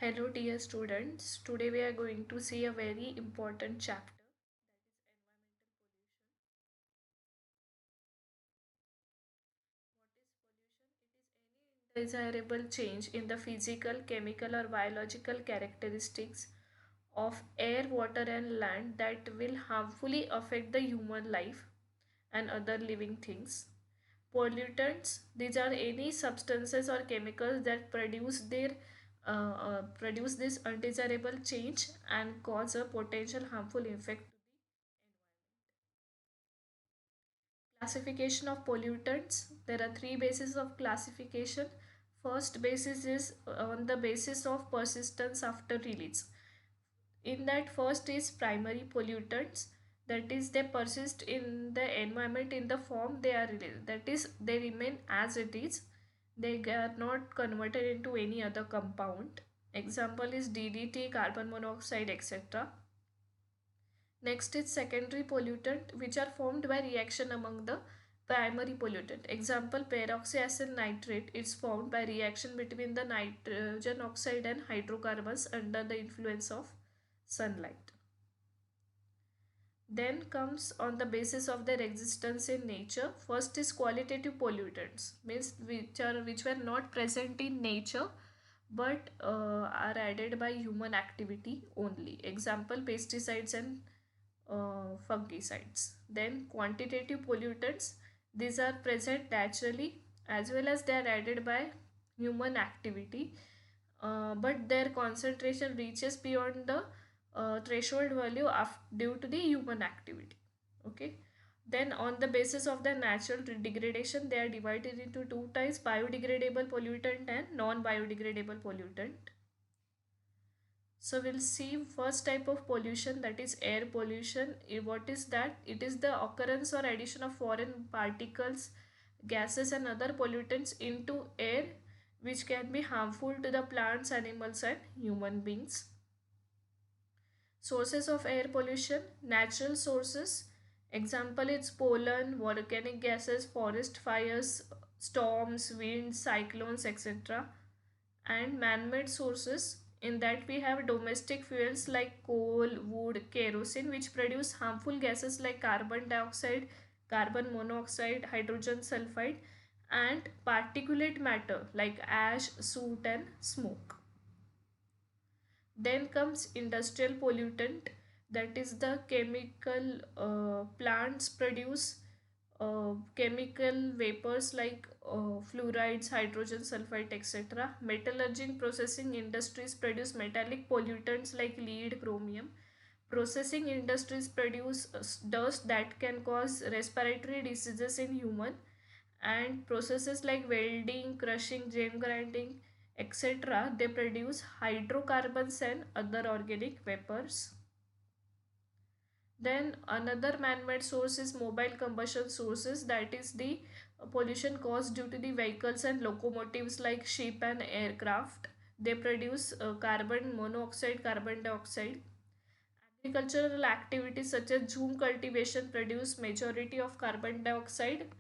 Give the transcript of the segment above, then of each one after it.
Hello dear students, today we are going to see a very important chapter, that is environmental pollution. What is pollution? It is any undesirable change in the physical, chemical or biological characteristics of air, water and land that will harmfully affect the human life and other living things. Pollutants, these are any substances or chemicals that produce this undesirable change and cause a potential harmful effect. Classification of pollutants. There are three bases of classification. First basis is on the basis of persistence after release. In that, first is primary pollutants. That is, they persist in the environment in the form they are released. That is, they remain as it is. They are not converted into any other compound. Example is DDT, carbon monoxide, etc. Next is secondary pollutant, which are formed by reaction among the primary pollutant. Example, peroxyacid nitrate is formed by reaction between the nitrogen oxide and hydrocarbons under the influence of sunlight. Then comes on the basis of their existence in nature. First is qualitative pollutants, means which were not present in nature but are added by human activity only. Example, pesticides and fungicides. Then quantitative pollutants, these are present naturally as well as they are added by human activity, but their concentration reaches beyond the threshold value due to the human activity. Okay. Then on the basis of the natural degradation, they are divided into two types: biodegradable pollutant and non-biodegradable pollutant. So we'll see first type of pollution, that is air pollution. What is that? It is the occurrence or addition of foreign particles, gases and other pollutants into air which can be harmful to the plants, animals and human beings. Sources of air pollution, natural sources. Example, it's pollen, volcanic gases, forest fires, storms, winds, cyclones, etc. And man-made sources, in that we have domestic fuels like coal, wood, kerosene, which produce harmful gases like carbon dioxide, carbon monoxide, hydrogen sulfide, and particulate matter like ash, soot and smoke. Then comes industrial pollutant, that is the chemical plants produce chemical vapors like fluorides, hydrogen sulfide, etc. Metallurgic processing industries produce metallic pollutants like lead, chromium. Processing industries produce dust that can cause respiratory diseases in human, and processes like welding, crushing, gem grinding, etc. they produce hydrocarbons and other organic vapors. Then another man-made source is mobile combustion sources, that is the pollution caused due to the vehicles and locomotives like ship and aircraft. They produce carbon monoxide, carbon dioxide. Agricultural activities such as zoom cultivation produce majority of carbon dioxide.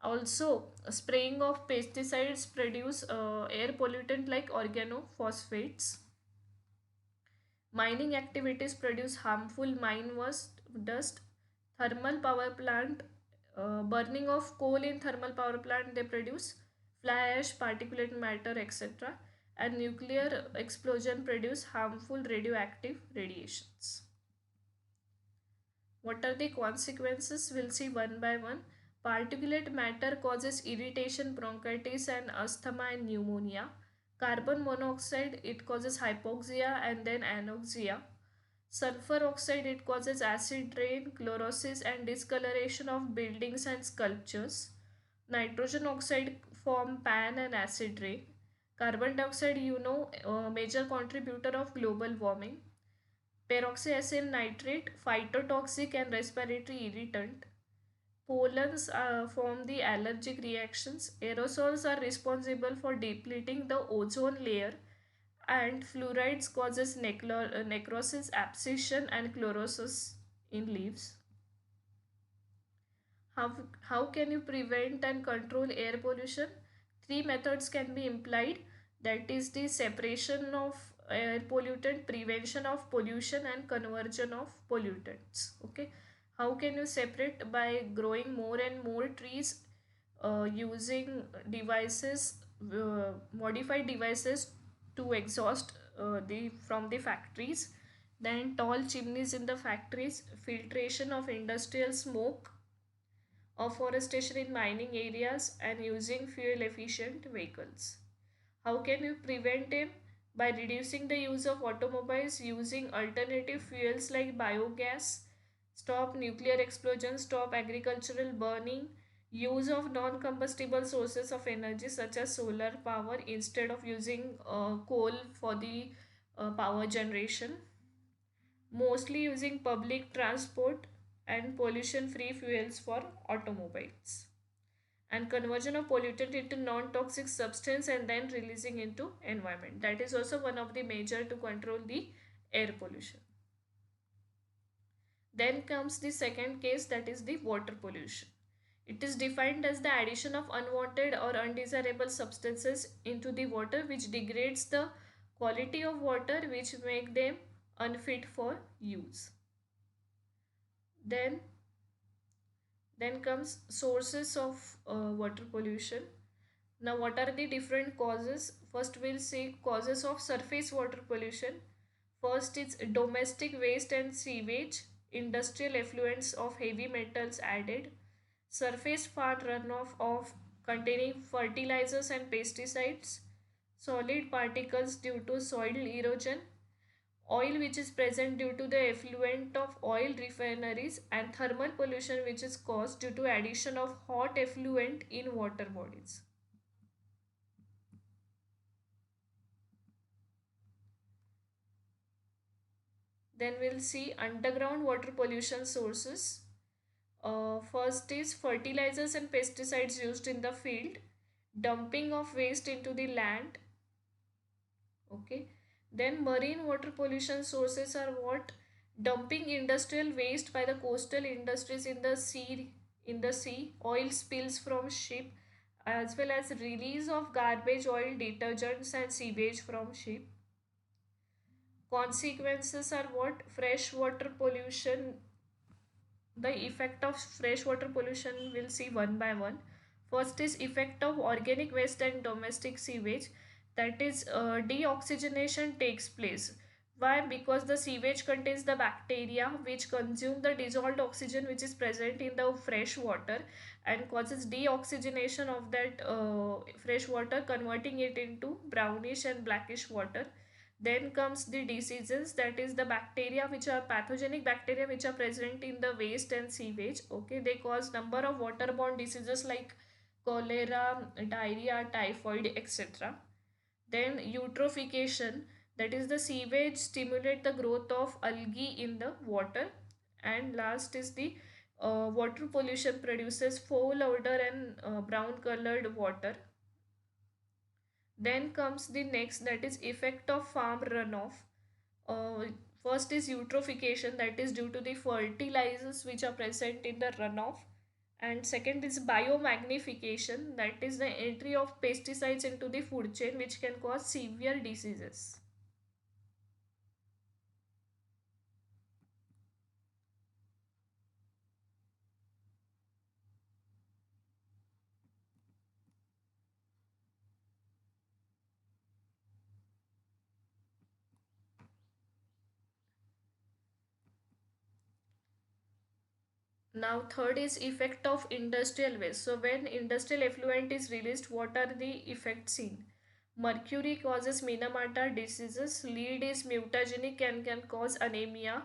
Also, spraying of pesticides produce air pollutant like organophosphates. Mining activities produce harmful mine dust. Thermal power plant, burning of coal in thermal power plant, they produce fly ash, particulate matter, etc. And nuclear explosion produce harmful radioactive radiations. What are the consequences? We'll see one by one. Particulate matter causes irritation, bronchitis and asthma and pneumonia. Carbon monoxide, it causes hypoxia and then anoxia. Sulfur oxide, it causes acid rain, chlorosis and discoloration of buildings and sculptures. Nitrogen oxide form pan and acid rain. Carbon dioxide, a major contributor of global warming. Peroxyacid nitrate, phytotoxic and respiratory irritant. Pollens form the allergic reactions. Aerosols are responsible for depleting the ozone layer, and fluorides causes necrosis, abscission and chlorosis in leaves. How can you prevent and control air pollution? Three methods can be implied, that is the separation of air pollutant, prevention of pollution and conversion of pollutants. Okay, how can you separate? By growing more and more trees, using devices, modified devices to exhaust the from the factories, then tall chimneys in the factories, filtration of industrial smoke, afforestation in mining areas, and using fuel efficient vehicles. How can you prevent it? By reducing the use of automobiles, using alternative fuels like biogas, stop nuclear explosions, stop agricultural burning, use of non-combustible sources of energy such as solar power instead of using coal for the power generation, mostly using public transport and pollution-free fuels for automobiles, and conversion of pollutant into non-toxic substance and then releasing into environment. That is also one of the measure to control the air pollution. Then comes the second case, that is the water pollution. It is defined as the addition of unwanted or undesirable substances into the water which degrades the quality of water, which make them unfit for use. Then then comes sources of water pollution. Now, what are the different causes? First, we'll see causes of surface water pollution. First, it's domestic waste and sewage, industrial effluents of heavy metals added, surface farm runoff of containing fertilizers and pesticides, solid particles due to soil erosion, oil which is present due to the effluent of oil refineries, and thermal pollution which is caused due to addition of hot effluent in water bodies. Then we'll see underground water pollution sources. First is fertilizers and pesticides used in the field, dumping of waste into the land. Okay. Then marine water pollution sources are what? Dumping industrial waste by the coastal industries in the sea, oil spills from ship, as well as release of garbage, oil, detergents and sewage from ship. Consequences are what? Freshwater pollution. The effect of freshwater pollution we'll see one by one. First is effect of organic waste and domestic sewage, that is deoxygenation takes place. Why? Because the sewage contains the bacteria which consume the dissolved oxygen which is present in the fresh water and causes deoxygenation of that fresh water, converting it into brownish and blackish water. Then comes the diseases, that is the bacteria which are pathogenic bacteria which are present in the waste and sewage. Okay, they cause number of waterborne diseases like cholera, diarrhea, typhoid, etc. Then eutrophication, that is the sewage stimulate the growth of algae in the water. And last is the water pollution produces foul odor and brown colored water. Then comes the next, that is effect of farm runoff. Uh, First is eutrophication, that is due to the fertilizers which are present in the runoff. And second is biomagnification, that is the entry of pesticides into the food chain which can cause severe diseases. Now third is effect of industrial waste. So when industrial effluent is released, what are the effects seen? Mercury causes Minamata diseases, lead is mutagenic and can cause anemia,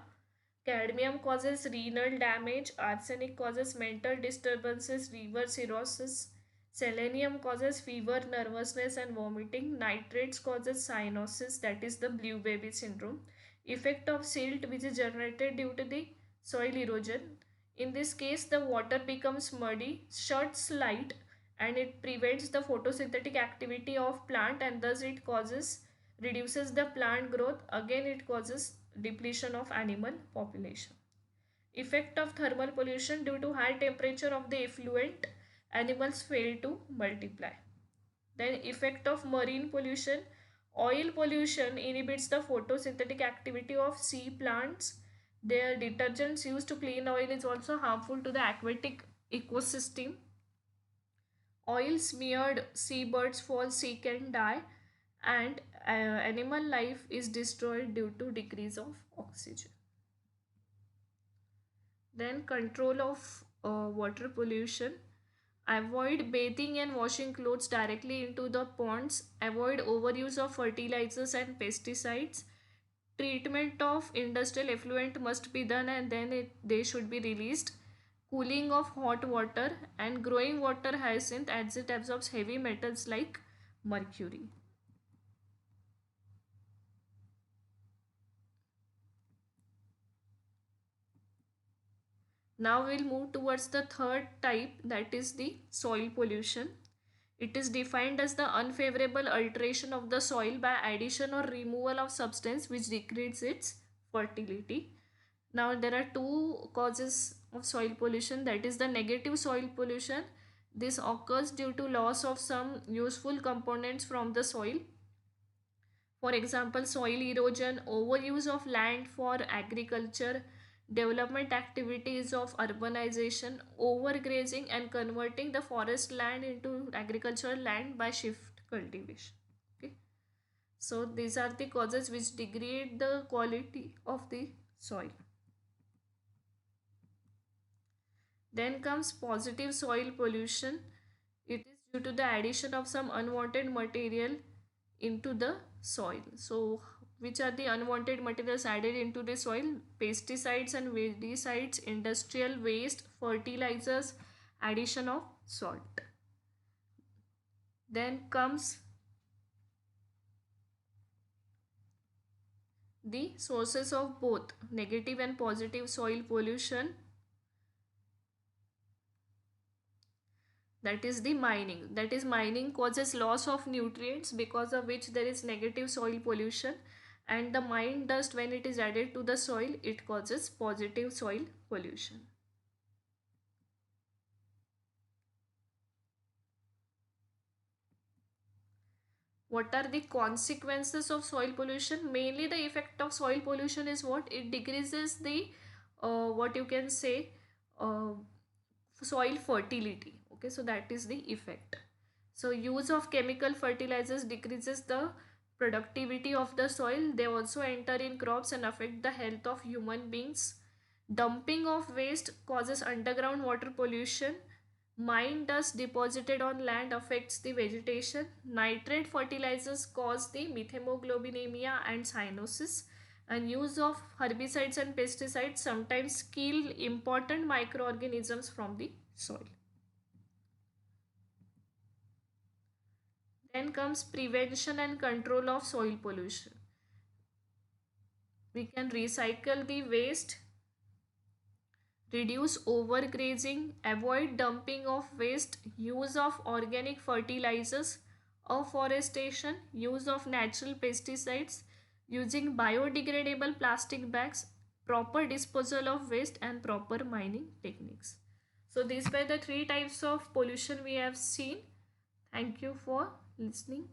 cadmium causes renal damage, arsenic causes mental disturbances, liver cirrhosis, selenium causes fever, nervousness and vomiting, nitrates causes cyanosis, that is the blue baby syndrome, effect of silt which is generated due to the soil erosion. In this case, the water becomes muddy, shuts light, and it prevents the photosynthetic activity of plant, and thus it causes reduces the plant growth. Again, it causes depletion of animal population. Effect of thermal pollution, due to high temperature of the effluent, animals fail to multiply. Then effect of marine pollution, Oil pollution inhibits the photosynthetic activity of sea plants. Their detergents used to clean oil is also harmful to the aquatic ecosystem. Oil smeared seabirds fall sick and die, and animal life is destroyed due to decrease of oxygen. Then control of water pollution. Avoid bathing and washing clothes directly into the ponds. Avoid overuse of fertilizers and pesticides. Treatment of industrial effluent must be done and then they should be released. Cooling of hot water and growing water hyacinth as it absorbs heavy metals like mercury. Now we'll move towards the third type, that is the soil pollution. It is defined as the unfavorable alteration of the soil by addition or removal of substance which decreases its fertility. Now there are two causes of soil pollution, that is the negative soil pollution. This occurs due to loss of some useful components from the soil. For example, soil erosion, overuse of land for agriculture, development activities of urbanization, overgrazing, and converting the forest land into agricultural land by shift cultivation. Okay. So these are the causes which degrade the quality of the soil. Then comes positive soil pollution. It is due to the addition of some unwanted material into the soil. So, which are the unwanted materials added into the soil? Pesticides and weedicides, industrial waste, fertilizers, addition of salt. Then comes the sources of both negative and positive soil pollution, that is the mining. That is, mining causes loss of nutrients because of which there is negative soil pollution, and the mine dust, when it is added to the soil, it causes positive soil pollution. What are the consequences of soil pollution? Mainly the effect of soil pollution is what? It decreases the what you can say, uh, soil fertility. Okay, so that is the effect. So use of chemical fertilizers decreases the productivity of the soil. They also enter in crops and affect the health of human beings. Dumping of waste causes underground water pollution. Mine dust deposited on land affects the vegetation. Nitrate fertilizers cause the methemoglobinemia and cyanosis. And use of herbicides and pesticides sometimes kill important microorganisms from the soil. Then comes prevention and control of soil pollution. We can recycle the waste, reduce overgrazing, avoid dumping of waste, use of organic fertilizers, afforestation, use of natural pesticides, using biodegradable plastic bags, proper disposal of waste, and proper mining techniques. So these were the three types of pollution we have seen. Thank you for listening.